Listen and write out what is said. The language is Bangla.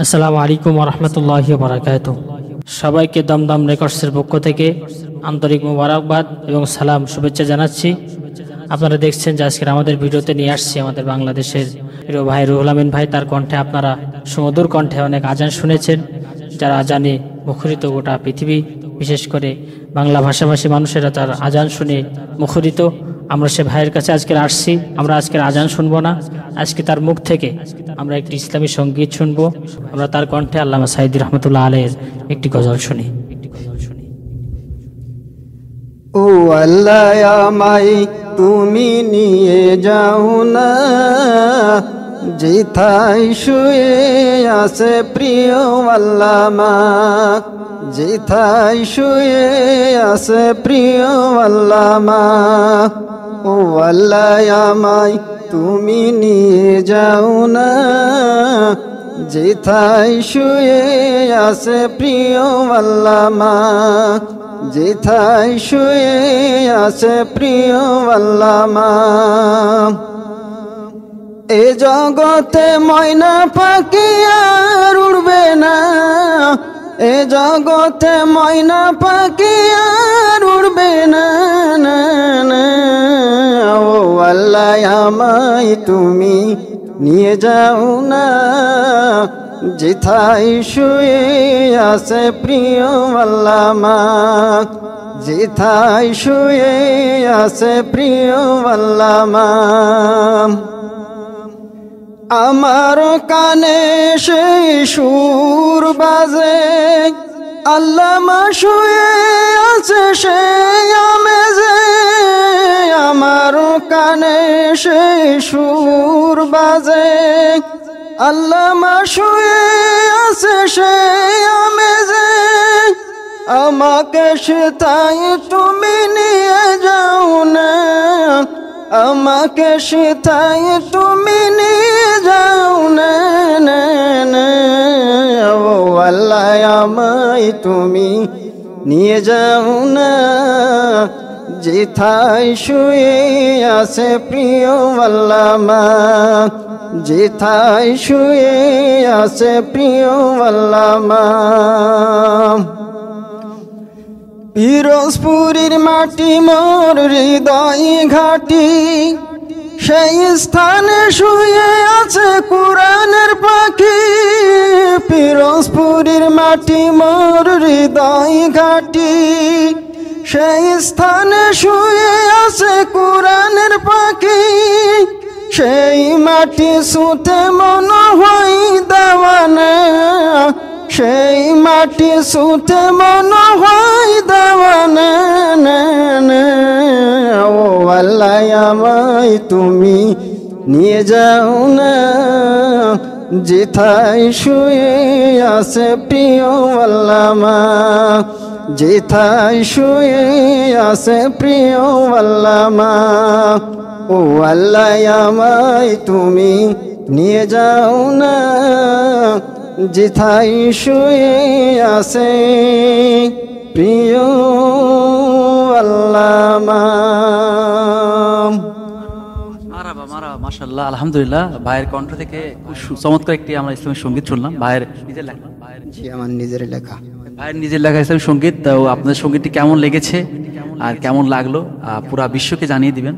আসসালামু আলাইকুম ওয়া রাহমাতুল্লাহি ওয়া বারাকাতুহু। সবাইকে দমদম রেকর্ডসের পক্ষ থেকে আন্তরিক মোবারকবাদ এবং সালাম শুভেচ্ছা জানাচ্ছি। আপনারা দেখছেন যে আজকের আমাদের ভিডিওতে নিয়ে আসছি আমাদের বাংলাদেশের প্রিয় ভাই রুহুল আমিন ভাই। তার কণ্ঠে আপনারা সুমধুর কণ্ঠে অনেক আজান শুনেছেন, যারা আজানে মুখরিত গোটা পৃথিবী, বিশেষ করে বাংলা ভাষাভাষী মানুষেরা তার আজান শুনে মুখরিত। আমরা সে ভাইয়ের কাছে আজকের আসছি। আমরা আজকের আজান শুনবো না, আজকে তার মুখ থেকে আমরা একটি ইসলামী সঙ্গীত শুনবো। আমরা তার কণ্ঠে আল্লামা সাইদি রহমতুল্লাহ আলাইহির একটি গজল শুনি। ও আল্লাহ আমায় তুমি নিয়ে যাও না, যেথায় শুয়ে আছে প্রিয় আল্লামা, যেথায় শুয়ে আছে প্রিয় আল্লামা। ও আল্লাহ আমায় তুমি নিয়ে যাও না, যেথায় শুয়ে আছে প্রিয় আল্লামা, যেথায় শুয়ে আছে প্রিয় আল্লামা। এ জগতে ময়না পাখি আর উড়বে না, এ জগতে ময়না পাখি আর উড়বে না, না না। ও আল্লাহ আমায় তুমি নিয়ে যাও না, যেথায় শুয়ে আছে প্রিয় আল্লামা, যেথায় শুয়ে আছে প্রিয় আল্লামা। আমার কানে সেই সুর বাজে, আল্লামা শুয়ে আছে সেই আমেজে। আমার কানে সেই সুর বাজে, আল্লামা শুয়ে আছে সেই আমেজে। আমাকে সেথায় তুমি নিয়ে যাও না, আমাকে সেথায় তুমি নিয়ে যাও না, না না। ও আল্লাহ আমায় তুমি নিয়ে যাও না, যেথায় শুয়ে আছে প্রিয় আল্লামা, যেথায় শুয়ে আছে প্রিয় আল্লামা। পিরোজপুরের মাটি মোর হৃদয় ঘাটি, সেই স্থানে শুয়ে আছে কুরআনের পাখি। পিরোজপুরের মাটি মোর হৃদয় ঘাটি, সেই স্থানে শুয়ে আছে কুরআনের পাখি। সেই মাটি ছুঁতে মন হয় দেওয়ানা, সেই মাটি ছুঁতে মন হয় দেওয়ানা, না না। ও আল্লাহ আমায় তুমি নিয়ে যাও না, যেথায় শুয়ে আছে প্রিয় আল্লামা, যেথায় শুয়ে আছে প্রিয় আল্লামা। ও আল্লাহ আমায় তুমি নিয়ে যাও না, যেথায় শুয়ে আছে প্রিয় আল্লামা। মাশাআল্লাহ, আলহামদুলিল্লাহ। ভাইয়ের কণ্ঠ থেকে চমৎকার একটি আমরা ইসলামী সঙ্গীত শুনলাম। ভাইয়ের নিজের লেখা? জি, আমার নিজের লেখা। ভাইয়ের নিজের লেখা ইসলামী সঙ্গীত। তো আপনাদের সঙ্গীতটি কেমন লেগেছে আর কেমন লাগলো পুরা বিশ্বকে জানিয়ে দিবেন।